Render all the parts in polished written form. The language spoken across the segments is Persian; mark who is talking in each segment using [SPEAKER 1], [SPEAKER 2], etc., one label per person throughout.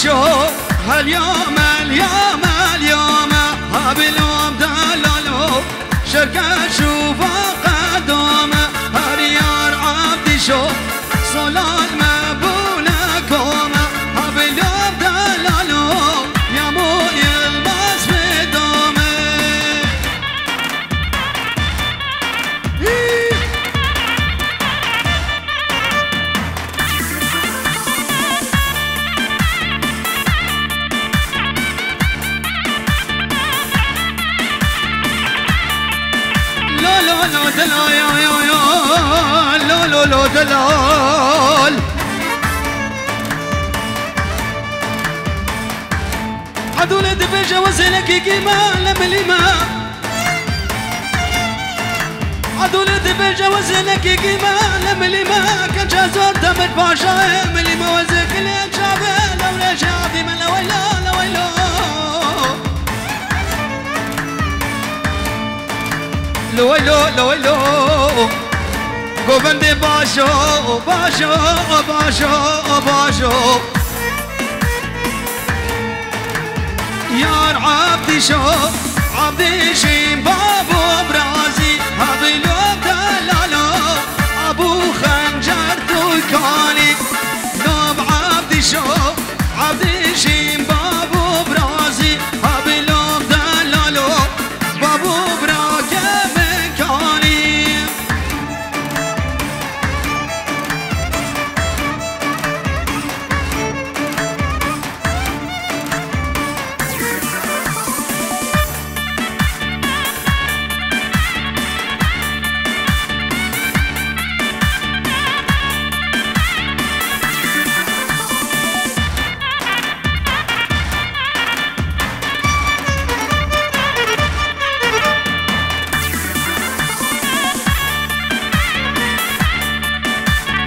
[SPEAKER 1] باشو هاليوم اليوم اليوم هبلوم دلالو شركة شوفا قدوم هريار عبدي شو صلال مبولكم هبلوم دلالو يمون يلبس بدومه لو دلال يا لو دلال عدول دبجة وزنك جمال مليما عدول دبجة وزنك جمال مليما كجازور دمر باشا مليما وزك الشعب لو رجعتي من لويلا لويلو گوبند باشو یار عبدی شو عبدی شیم بابو برازی هبلو دلالو ابو خنجر توی کانی نام عبدی شو عبدی شیم بابو برازی هبلو دلالو بابو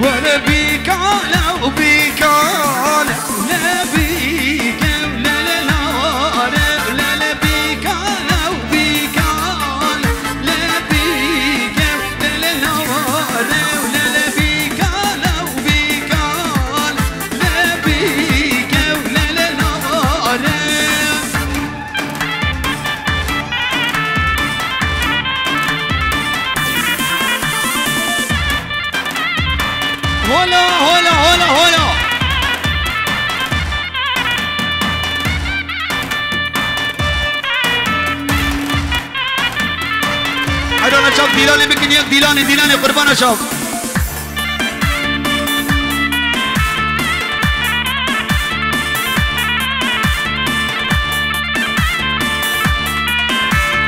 [SPEAKER 1] ولا بيك لو بيك لا بيك لا لا لا لا بيك لو بيك لا بيك لا لا لا لا بيك لو بيك لا بيك لا لا لا هلا عدونا شاف ديلاني بكن يك ديلاني قربانا شاف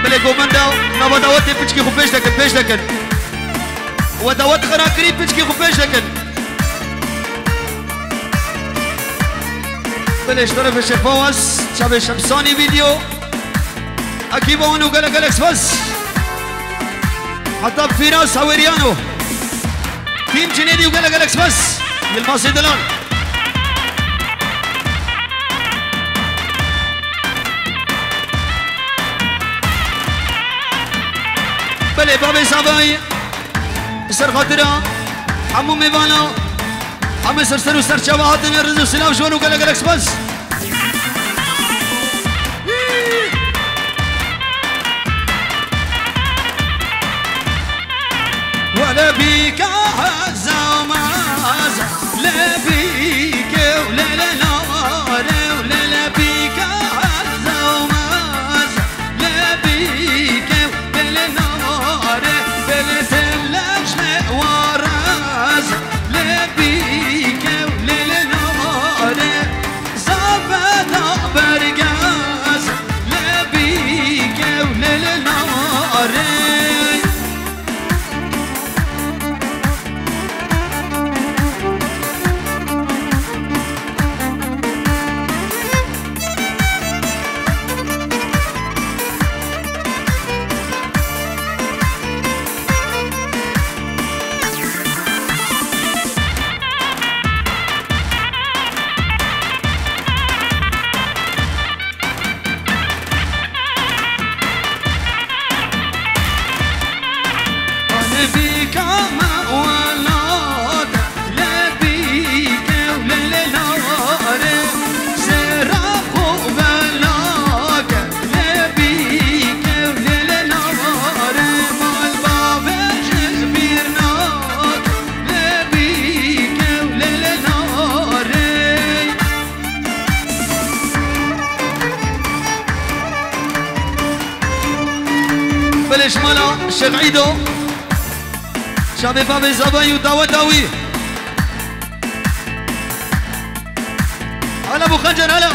[SPEAKER 1] بلي قومندا نبا داوت بيشكي خفيش لكن وداوت خراكري بيشكي خفيش لكن بلش طرف الشيخ فواز شاب الشمساني فيديو اكيد وانو قلق بس حتى فيراس هوريانو تيم جنيدي وقلق بس للماصي دلال بلي بابي صاباي سر خاطرة عمو ميفانا عم سرسر وسر شواهد نرزو سلاو شونو قلق بس ولا بيك هزا ومازا لا بيك ولا لا لا لا بيك هزا ومازا لا بيك ولا لا بلا تلاش وراز لا بيك ولا لا زبدا برقاز لا بيك ولا لا الشيخ عيدو شابي بابي زباي وداوي داوي هلا ابو خنجر هلا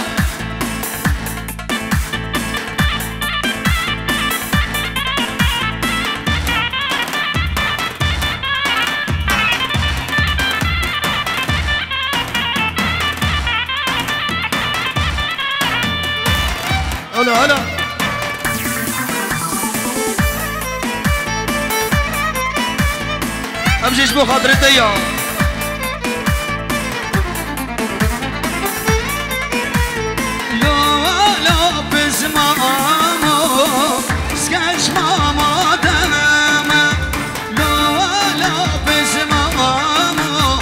[SPEAKER 1] هلا هلا امشي بو خاطرتي لا بزمامو سكاش ماما دمامه لا بزمامو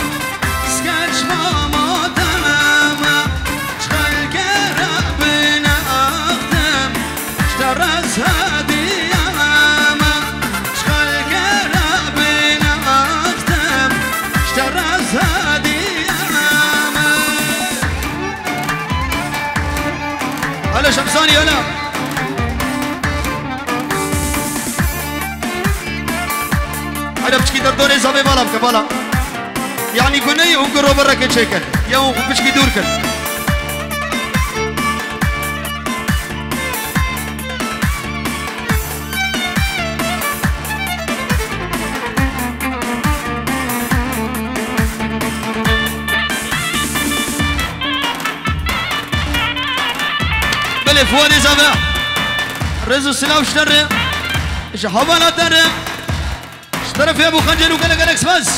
[SPEAKER 1] سكاش ماما دمامه شغل كربنا اخدم اشترس هديه ماما شغل كربنا اخدم اشترس هديه ماما هلا شمساني هلا هلا بشكي دردوني زابي بالا بكبالا يعني قني وقروا برا كل شيء يوم بشكي دور كل بلي فواني زابا رزو السلام اشتر ايش حوالا تر اشترف يا ابو خنجر وقلق الاكس بس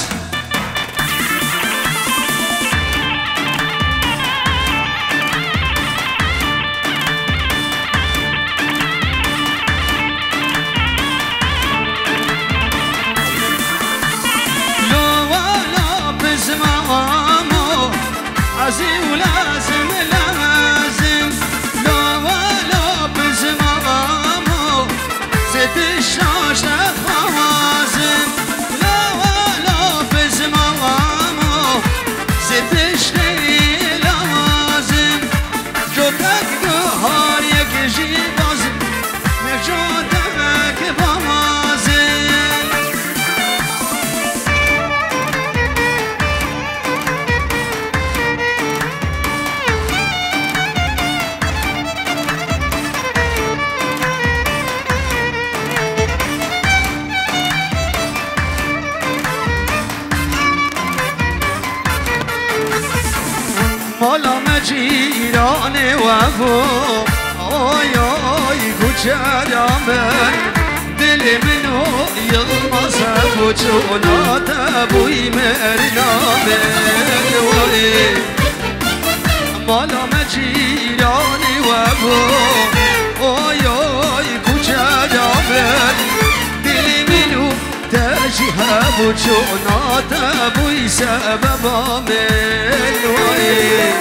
[SPEAKER 1] عزي ولازم لازم لا بزمامو زيت الشاشة خوازم لا بزمامو زيت الشي لازم جوتك قهار يكجي بازم مجودك بازم مالا مجيراني وابو اوي اوي كجرامي دلي منو يغمص بوچونات ابوي مرنامي مالا مجيراني وابو اوي اوي كجرامي دلي منو تاجيها بوچونات ابوي سبب من وي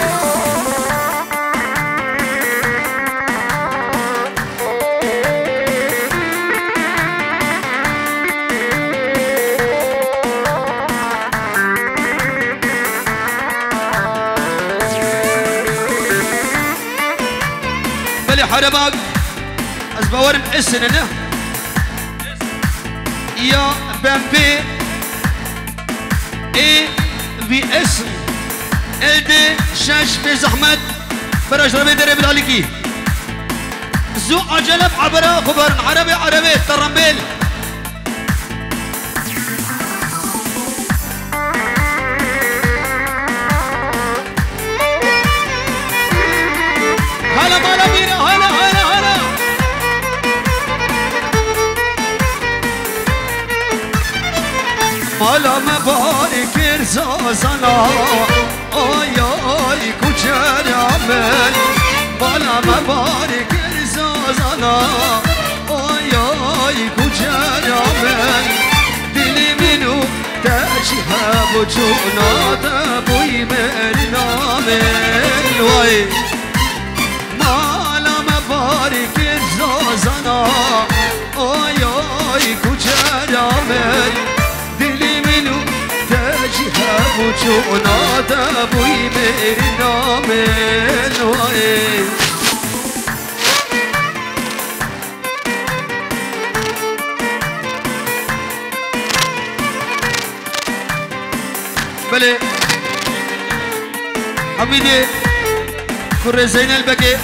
[SPEAKER 1] بلي حرباك ازبور محسن يا بمبي اي في اسم الدي شاش بزحمت براش ربي درب العليكي زو عجلب عبرا خبر عربي ترمبيل هلا مالا بيرا هلا مالا مبارك رزازنا اوي اوي كجرامي مالا مبارك رزازنا اوي اوي كجرامي دلي منو تاجيها بوچونات ابوي مرنامي وي مالا مبارك رزازنا اوي اوي كجرامي بوچونات ابوي مرنامي وي بله حميدي كرة زين البكي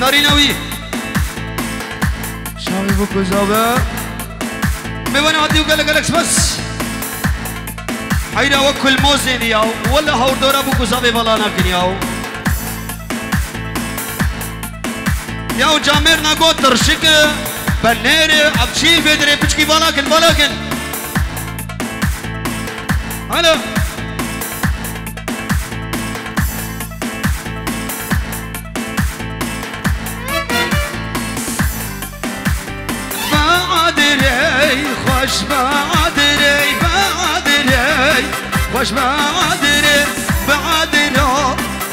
[SPEAKER 1] نارينوي شاوي بوكو زابا بيوانا عديو قالك بس حيرا وكل موزين ياو ولا هور دورا بوكو زابي بالا ناكن ياو جامير ناقو ترشك بنير عبشي بدري بچكي بالاكن هلا خوش بعدري خوش بعدري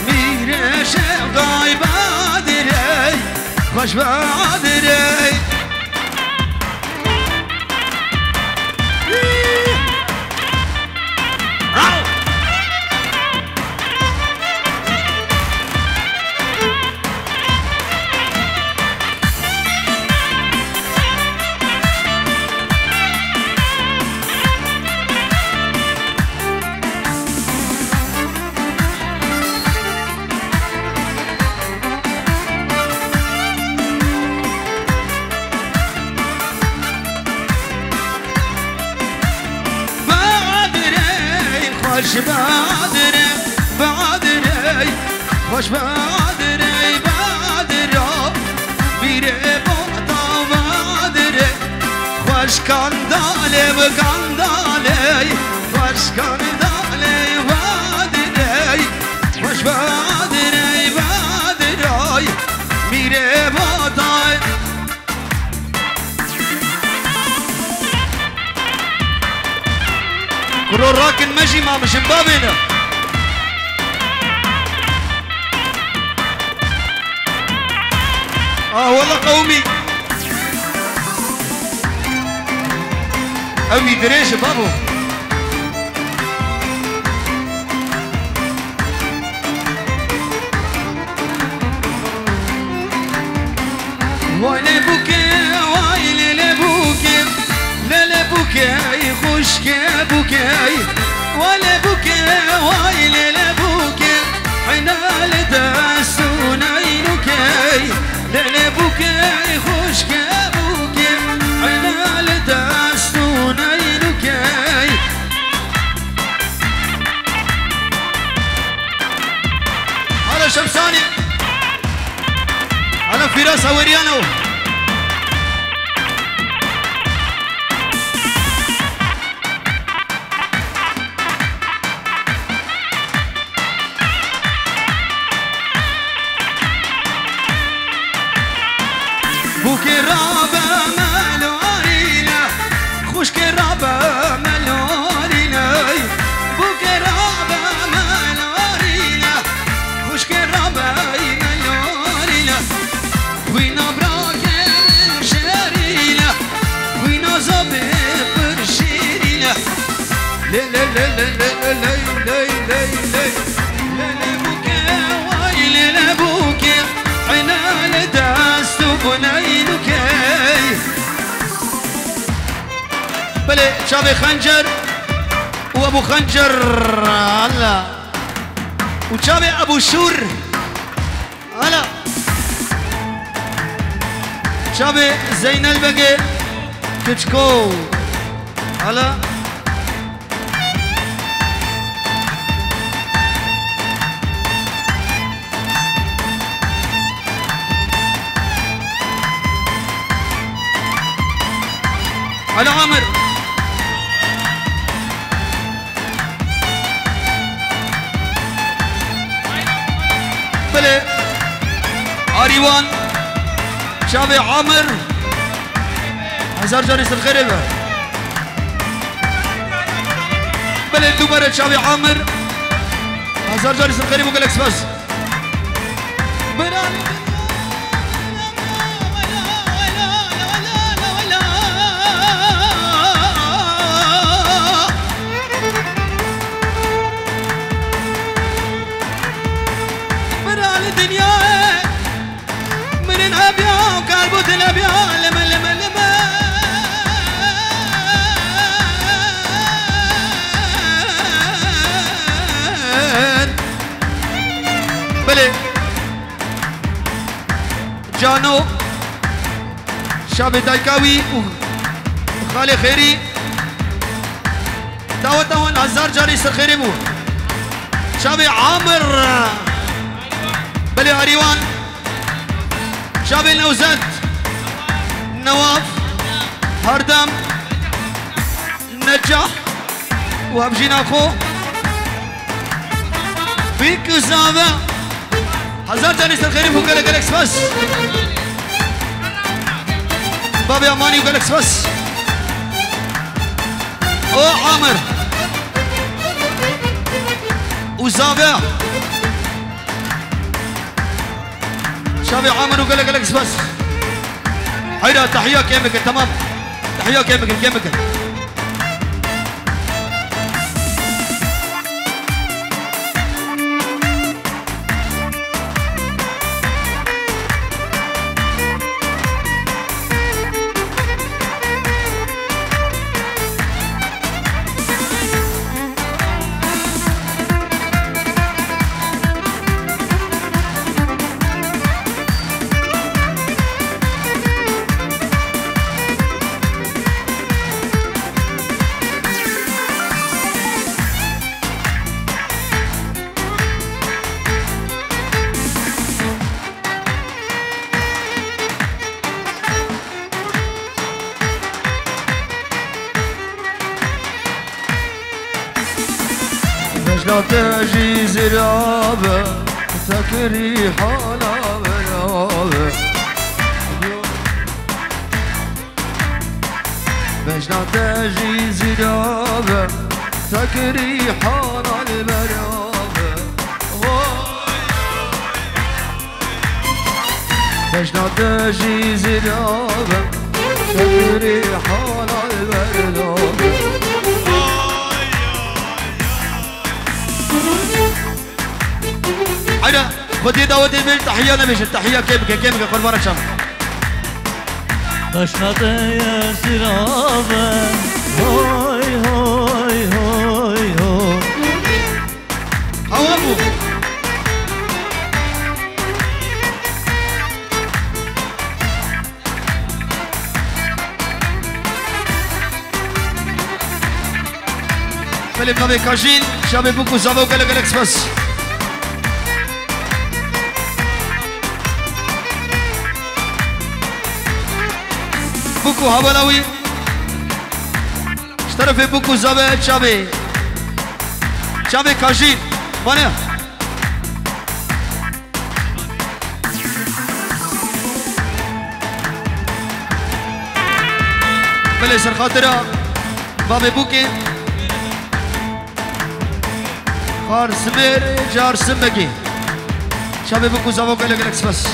[SPEAKER 1] مير شغاي بعدري خوش بعدري خوش بعدري خوش بعدري بيري بوطا بعدري خوش كاندالي خوش كاندالي بعدري خوش بعدري بيري بوطا كرو راكن ماشي ما مش مبابنا والله قومي أوي دريش بابو ويلي بوكي ويلي بوكي لا بوكي خشكي بوكي ولا بوكي ويلي بوكي حنا لداسونينوكي لا بوكي خشكي بوكي حنا لداسونينوكي هلا شمساني هلا فراس هوريانو بوكي رابا مالورينا خوشكي رابا مالورينا بوكي رابا مالورينا خوشكي رابا مالورينا وينا براكي شارينا وينا زابي برشيرينا لا لا لا لا لا لا لا لا لا بوكي ويلي لا بوكي حنا لداستو بنينوكي بلي شابي خنجر وابو خنجر هلا وشابي ابو شور هلا شابي زين البقي كتشكو هلا هلا عامر بلي عريوان شابي عامر هزار جاريس الخير بلي دوبرة شابي عامر هزار جاريس الخير بقول لك بس شاب دايكاوي وخالي خيري دعوتهم 1000 جاري سر خيري بو شاب عامر بلي عريوان شاب نوزاد نواف هردم نجاح وابجينا اخو فيك زابا 1000 جاري سر خيري بو قالك اكسباس بابي اماني وقال اكسباس او عامر وزابع شابي عامر وقال لك اكسباس هيدا تحيه كيمك تمام تحيه كيمك لا تجي زرابة تكري حالا برابة باش لا تجي زرابة تكري حالا برابة باش لا تجي زرابة تكري حالا برابة هيدا بدي دعوتي من تحية نبيش التحية كيف قربان الشام
[SPEAKER 2] بشنط يا سرابة هوي هوي هوي هوي
[SPEAKER 1] هوابو فيلم نبي كاجين شابي بوكو زابو قالك الاكسباس بوكو هبلاوي اشترف بوكو زابي شابي كاجين مانيا بلي سر خاطرة بابي بوكي خار سمير جار سمكي شابي بوكو زابو قالك الاكسباس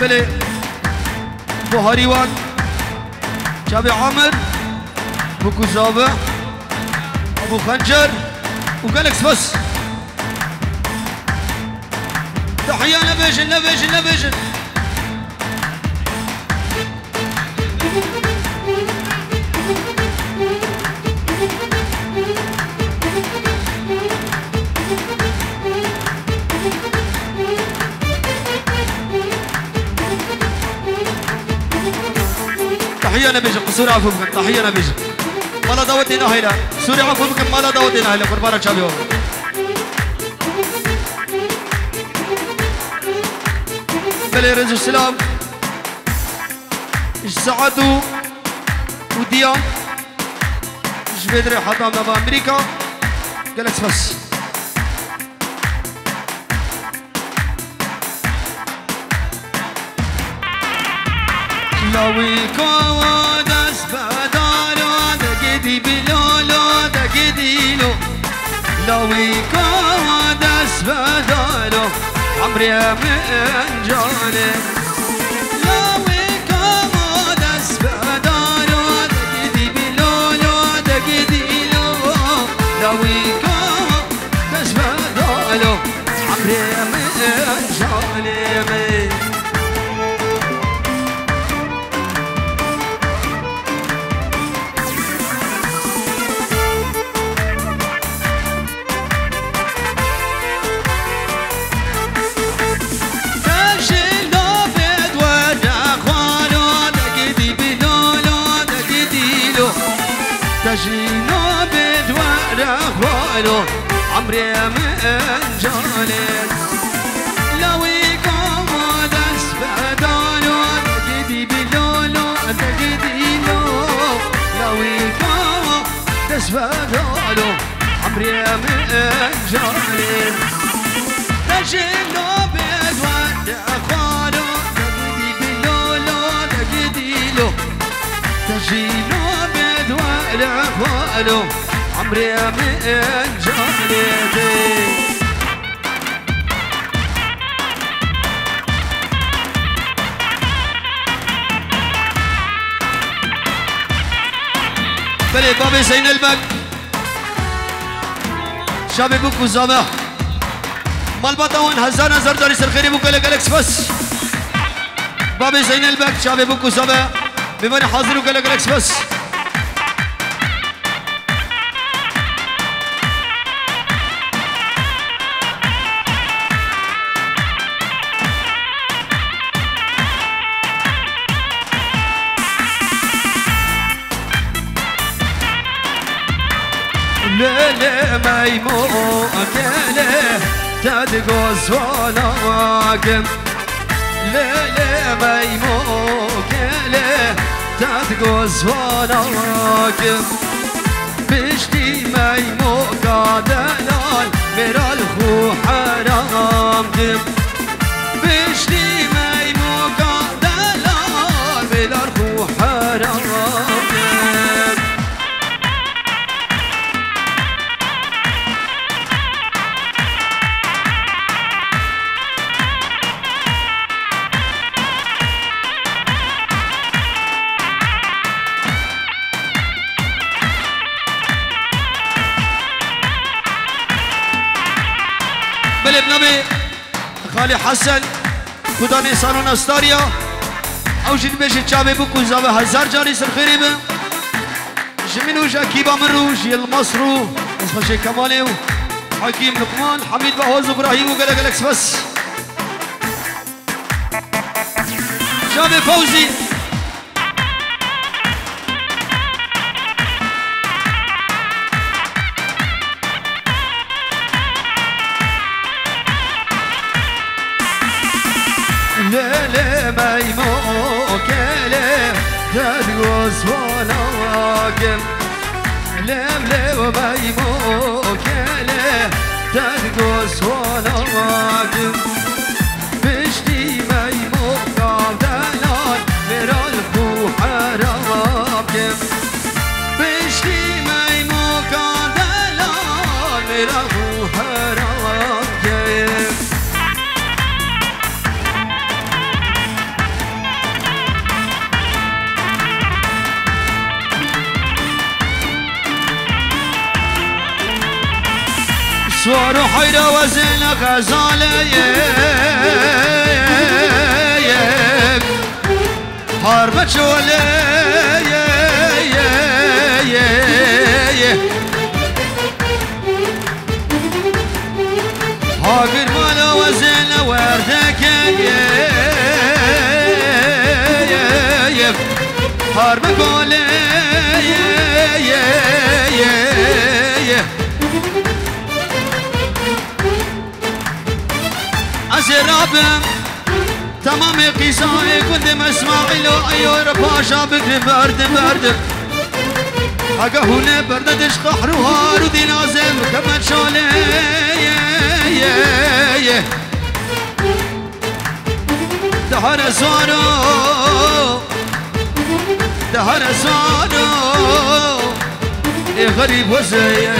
[SPEAKER 1] بلي بوهاريوان شابي عامر بوكو زابع ابو خنجر وجالكس بس تحية نبيجن تحية نبيجن قصور عفو بكم تحية نبيجن مالا دعوتنا هيدا سوري عفو بكم مالا دعوتنا هيدا قربانا شابي بلي رزق السلام سعدو وديا جبدري حضام نبا أمريكا قالك بس لوي كوادس بدارو دقدي بلولو دقدي لو لوي كوادس بدارو عمري من جاني لوي كوادس بدارو دقدي بلولو دقدي لو لوي كوادس بدارو عمري من جاني تجينو بدوار اخوانو عمري من جاني لوي قامو دس بدانو تجدي بلولو تجدي لو لوي قامو دس بدانو عمري من جاني تجينو بدوار اخوانو تجدي بلولو تجدي لو تجينو الأخوانو عمري من جانيتي بلي بابي زين البك شابي بوك وزامة مال بطاون هزار داري سرخيري بوك لك بس بابي زين البك شابي بوك وزامة بماني حاضر وقال لك بس ليلي ميمو أكله تدقوز وناقم ليلي ميمو أكله تدقوز وناقم بشتي ميمو قادلال مرال خو حرام قم بشتي ميمو قادلال مرال خو حرام بنبي خالي حسن كوداني سانون استاريا او جد بيش تشابي بكو زابه هزار جاري سرخيري بن جمينو جاكيبا من روج يلمصرو اسمشي كمالي حكيم لقمان حميد بهوز ابراهيم وقلق لك بس شابي فوزي ليلي ميمو كلي تدقوز وناقم ليلي ميمو كلي تدقوز وناقم بشتي ميمو قابلان مرال خو حرامكم بشتي ميمو قابلان مرال خو حرامكم سوارو حيرة وزن غزالة حرب شولة حاقر مالا وزن وردك حرب قولة زرابم تمام قصائي كنت مسمعي لو أيور باشا بكر برد اگه هونه برددش قهروها رو دی نازم کمت شاله دهر زارو ای غریب وزیم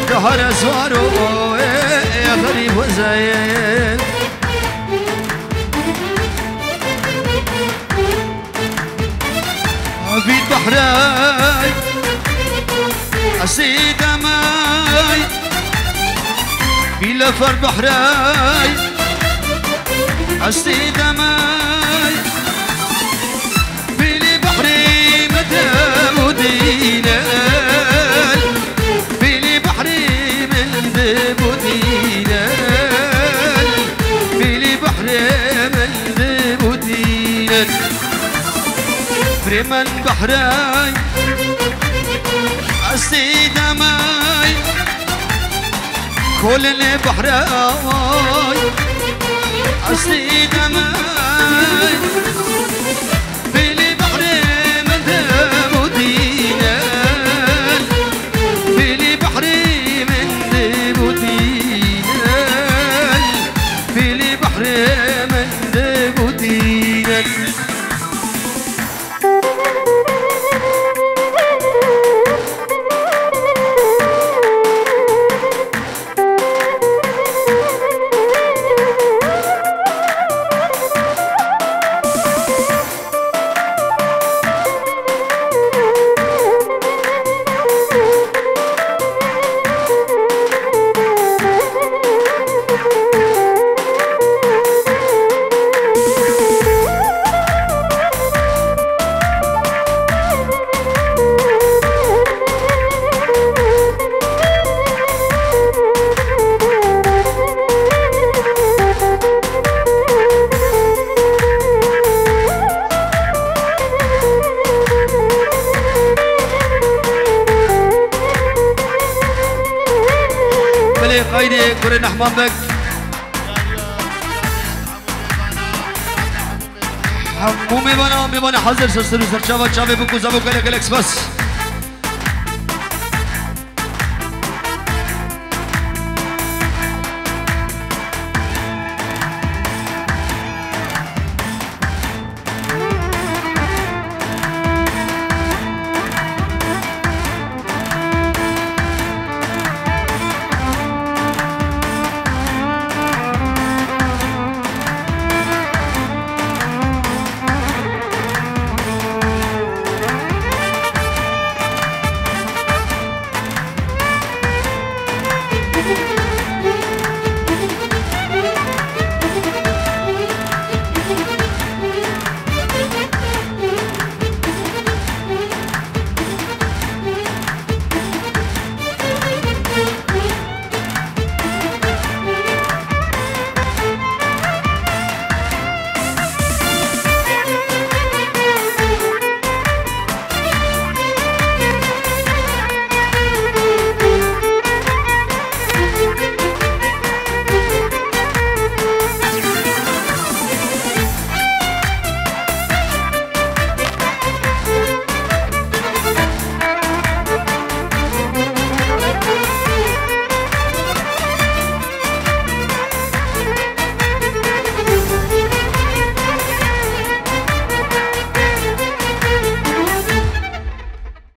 [SPEAKER 1] دهر زارو ای غریب وزیم في البحرين أسيد ماي في لفر بحرين أسيد ماي في البحرين مدام ودينا في البحرين مدام ودينا في البحرين مدام ودينا بريمان بحراي السيد ماي كل اللي بحراي السيد ماي بلي بحري من دبودينا بلي بحري من دبودينا بلي بحري من دبودينا قايدي كورين حمام بك حمومي بنا حضر سرسر سرچاوا چاوي بكو زبو كلك بس